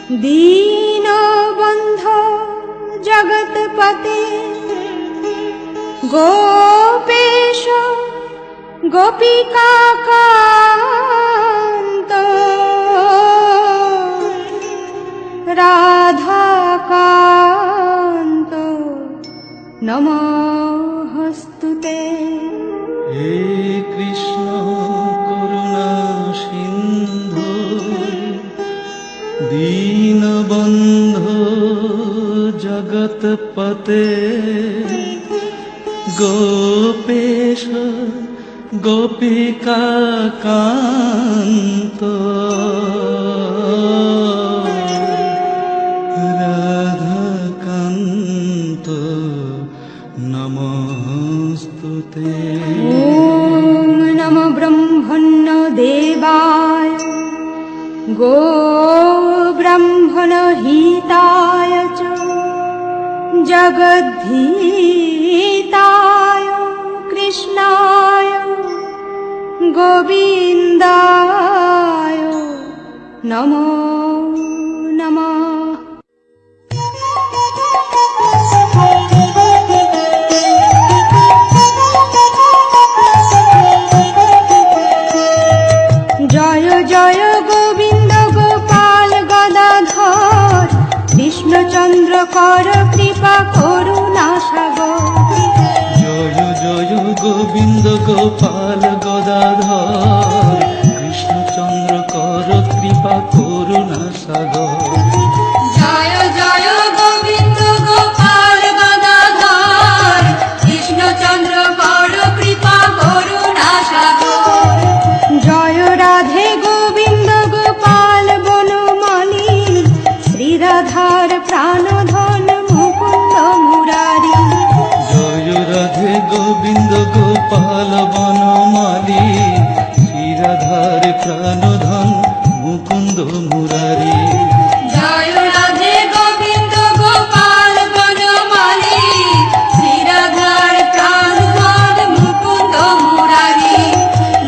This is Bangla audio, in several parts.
দীনবন্ধু জগৎপতে গোপেশ গোপিকাকান্ত রাধাকান্ত নমস্তুতে। হে কৃষ্ণ করুণা সিন্ধু দীনবন্ধু জগৎপতে গোপেশ গোপিকাকান্ত রাধাকান্ত নমস্তুতে। ওম নমো ব্রহ্মণ্য দেবায় গো ব্রাহ্মণ হিতায় চ জগদ্ধিতায় কৃষ্ণায় গোবিন্দায় নমো নমঃ। জয় জয় গোবিন্দ গোপাল গদাধর কৃষ্ণচন্দ্র কর কৃপা করুণা সাগর। জয় জয় গোবিন্দ গোপাল গদাধর কৃষ্ণচন্দ্র কর কৃপা করুণা সাগর। জয় জয় গোবিন্দ গোপাল গদাধর কৃষ্ণচন্দ্র কর কৃপা করুণা সাগর। জয় রাধে গোবিন্দ গোপাল বনমালী শ্রীরাধার প্রাণধন মুকুন্দ মুরারি। জয় রাধে গোবিন্দ গোপাল বনমালী শ্রীরাধার প্রাণধন মুকুন্দ মুরারি। জয় রাধে গোবিন্দ গোপাল বনমালী শ্রীরাধার প্রাণধন মুকুন্দ মুরারি।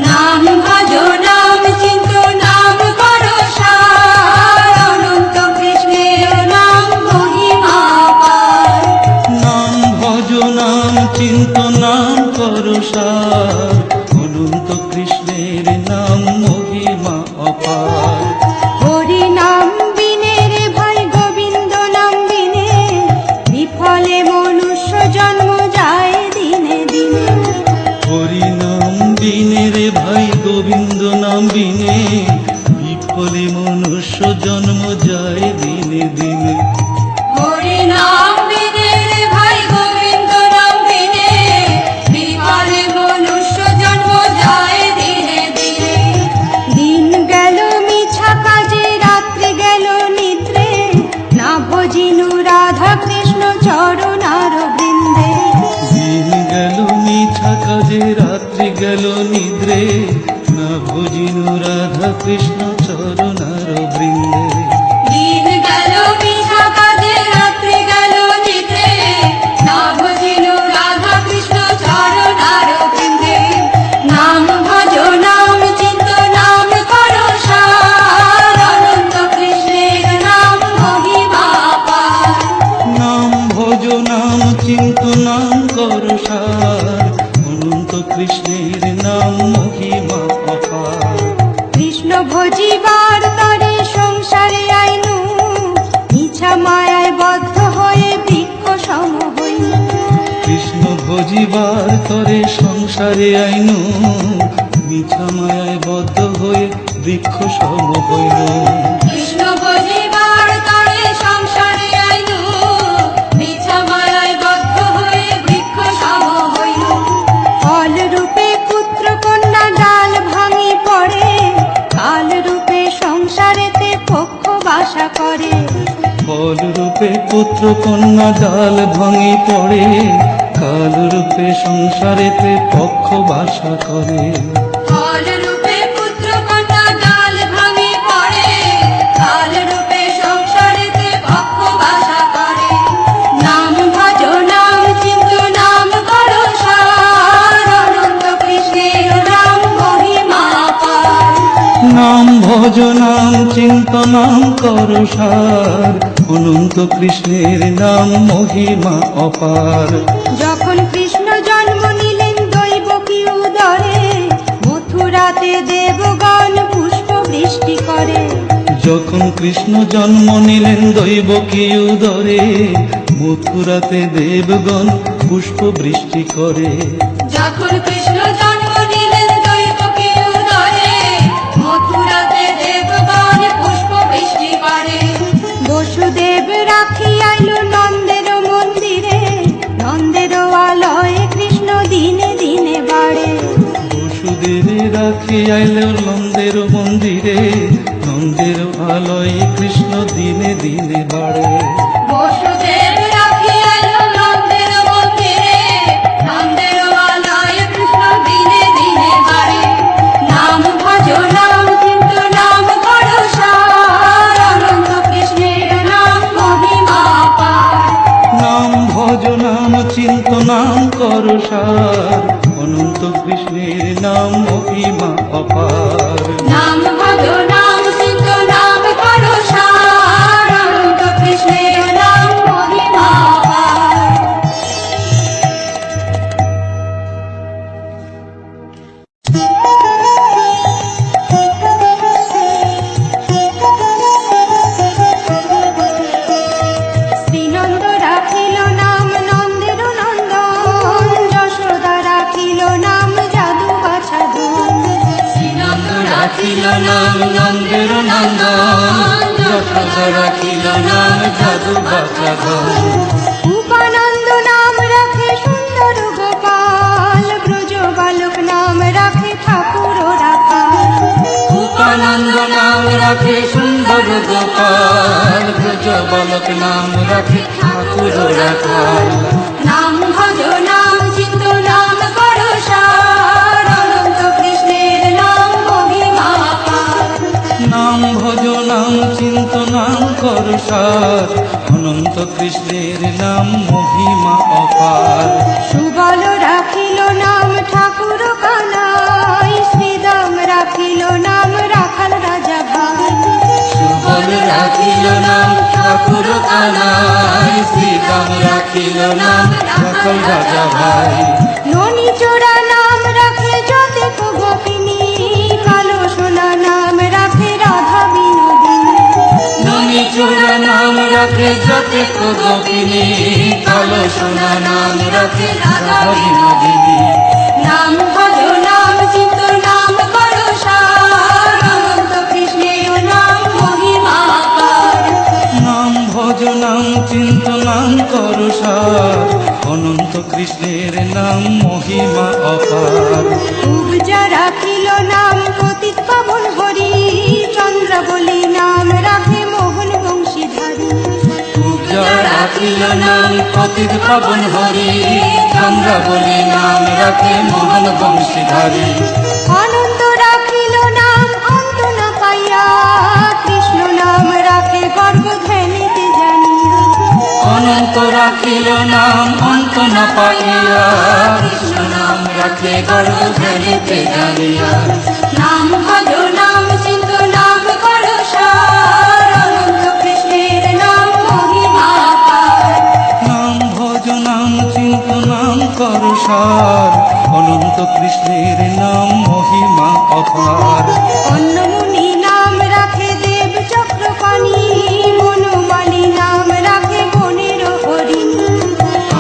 নাম ভজ নাম চিন্ত নাম করো সার অনন্ত কৃষ্ণের নাম মহিমা পার। নাম ভজ নাম চিন্ত নাম করো সার অনন্ত কৃষ্ণের নাম মহিমা অপার। হরি নাম বিনে রে ভাই গোবিন্দ নাম বিনে বিফলে মনুষ্য জন্ম যায় দিনে দিনে। হরি নাম বিনে রে ভাই গোবিন্দ নাম বিনে বিফলে মনুষ্য জন্ম যায় দিনে দিনে। হরি নাম বিনে রে ভাই গোবিন্দ নাম বিনে বিফলে মনুষ্য জন্ম যায় দিনে দিনে। দিন গেল মিছা কাজে রাত্রি গেল নিদ্রে না ভজিনু রাধা কৃষ্ণ চরণার বৃন্দে। দিন গেল মিছা কাজে রাত্রি গেল নিদ্রে না ভজিনু রাধা কৃষ্ণ চরণার বৃন্দে। দিন গেল মিছা কাজে রাত্রি গেল নিদ্রে না ভজিনু রাধা কৃষ্ণ চরণার বৃন্দে। নাম ভজ নাম চিন্ত নাম করো সার অনন্ত কৃষ্ণের নাম মহিমা পার। নাম ভজ নাম চিন্ত নাম করো সার অনন্ত কৃষ্ণের নাম মহিমা অপার। কৃষ্ণ ভজিবার তরে সংসারে আইনু মিছা মায়ায় বদ্ধ হয়ে বৃক্ষ সম হইল। কৃষ্ণ ভজিবার তরে সংসারে আইনু মিছা মায়ায় বদ্ধ হয়ে বৃক্ষ সম হইল। কৃষ্ণ ভজিবার তরে সংসারে আইনু মিছা মায়ায় বদ্ধ হয়ে বৃক্ষ সম হইল। ফল রূপে পুত্র কন্যা ডাল ভাঙি পড়ে কাল রূপে সংসারেতে পক্ষ বাসা করে। ফল রূপে পুত্র কন্যা ডাল ভাঙি পড়ে কাল রূপে সংসারেতে পক্ষ বাসা করে। ফল রূপে পুত্র কন্যা ডাল ভাঙি পড়ে কাল রূপে সংসারেতে পক্ষ বাসা করে। নাম ভজ নাম চিন্ত নাম করো সার অনন্ত কৃষ্ণের নাম মহিমা পার। নাম ভজ নাম চিন্তনাম করো সার, অনন্ত কৃষ্ণের নাম মহিমা অপার। যখন কৃষ্ণ জন্ম নিলেন দৈবকী উদরে, মথুরাতে দেবগণ পুষ্প বৃষ্টি করে। যখন কৃষ্ণ জন্ম নিলেন দৈবকী উদরে, মথুরাতে দেবগণ পুষ্প বৃষ্টি করে। যখন কৃষ্ণ জন্ম নিলেন দৈবকী উদরে, মথুরাতে দেবগণ পুষ্প বৃষ্টি করে। বসুদেব রাখি আইলো নন্দের মন্দিরে, নন্দের আলয়ে কৃষ্ণ দিনে দিনে বাড়ে। বসুদেব রাখি আইল নন্দের মন্দিরে, নন্দের আলয়ে কৃষ্ণ দিনে দিনে বাড়ে। বসুদেব রাখি আইলো নন্দের মন্দিরে, নন্দের আলয়ে কৃষ্ণ দিনে দিনে বাড়ে। নাম ভজ নাম চিন্ত নাম করো সার, অনন্ত কৃষ্ণের নাম মহিমা অপার। নাম ভজ নাম চিন্ত নাম করো সার, অনন্ত কৃষ্ণের নাম মহিমা অপার। নাম ভজ নাম চিন্ত নাম করো সার, অনন্ত কৃষ্ণের নাম মহিমা অপার। শ্রীনন্দ রাখিল নাম নন্দের নন্দন, যশোদা রাখিল নাম যাদু বাছাধন। শ্রীনন্দ রাখিল নাম নন্দের নন্দন, যশোদা রাখিল নাম যাদু বাছাধন। উপানন্দ নাম রাখে সুন্দর গোপাল, ব্রজ বালক নাম রাখে ঠাকুর রাখাল। উপানন্দ নাম রাখে সুন্দর গোপাল, ব্রজ বালক নাম রাখে ঠাকুর রাখাল। নাম ভজ নাম চিন্ত নাম করো সার, অনন্ত কৃষ্ণের নাম মহিমা অপার। নাম ভজ নাম চিন্ত নাম কর সার, অনন্ত কৃষ্ণের নাম মহিমা অপার। সুবল রাখিল নাম ঠাকুর কানাই, শ্রীদাম রাখিল নাম রাখাল রাজা ভাই। সুবল রাখিল নাম ঠাকুর কানাই, শ্রীরাম রাখিল নাম রাখাল রাজা ভাই। ননি চোরা নাম রাখে যতেক গোপিনী, কালো সোনা নাম রাখে রাধা বিনোদিনী। ননি চূড়া নাম রাখে যতেক গোপিনী, কালো সোনা নাম রাখে রাধা বিনোদিনী। নাম ভজ নাম চিন্ত নাম করো সার, অনন্ত কৃষ্ণের নাম মহিমা অপার। নাম ভজ নাম চিন্ত নাম কর সার, অনন্ত কৃষ্ণের নাম মহিমা অপার। উপজা রাখিল নাম পতিত পাবন হরি, চন্দ্র বলি নাম রাখে মোহন বংশীধারী। পূজা রাখিল নাম পতিত পাবন হরি, চন্দ্র বলি নাম রাখে মোহন বংশীধারী। আনন্দ রাখিল নাম অন্ত না পাইয়া, কৃষ্ণ নাম রাখে গর্ব ধ্যানিতে জানিয়া। অনন্ত রাখিল নাম অন্ত না পাইয়া, কৃষ্ণ নাম রাখে গর্ব ধ্যানিতে জানিয়া। নাম ভজ নাম চিন্ত নাম করো সার, অনন্ত কৃষ্ণের নাম মহিমা অপার। নাম ভজ নাম চিন্ত নাম কর সার, অনন্ত কৃষ্ণের নাম মহিমা অপার। অন্নমুনি নাম রাখে দেব চক্রপাণি, বনমালী নাম রাখে বনের হরিণী।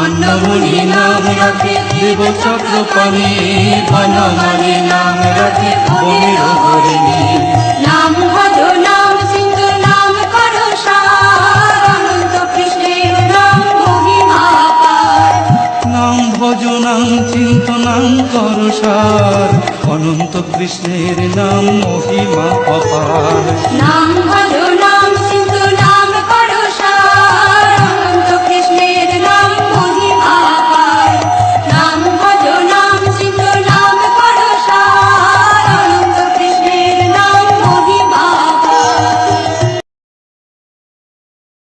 অন্নমুনি নাম রাখে দেব চক্রপাণি, বনমালী নাম রাখে বনের হরিণী। নাম ভজ নাম চিন্ত নাম করো সার, অনন্ত কৃষ্ণের নাম মহিমা অপার। নাম ভজ নাম চিন্ত নাম কর সার, অনন্ত কৃষ্ণের নাম মহিমা অপার। নাম ভজ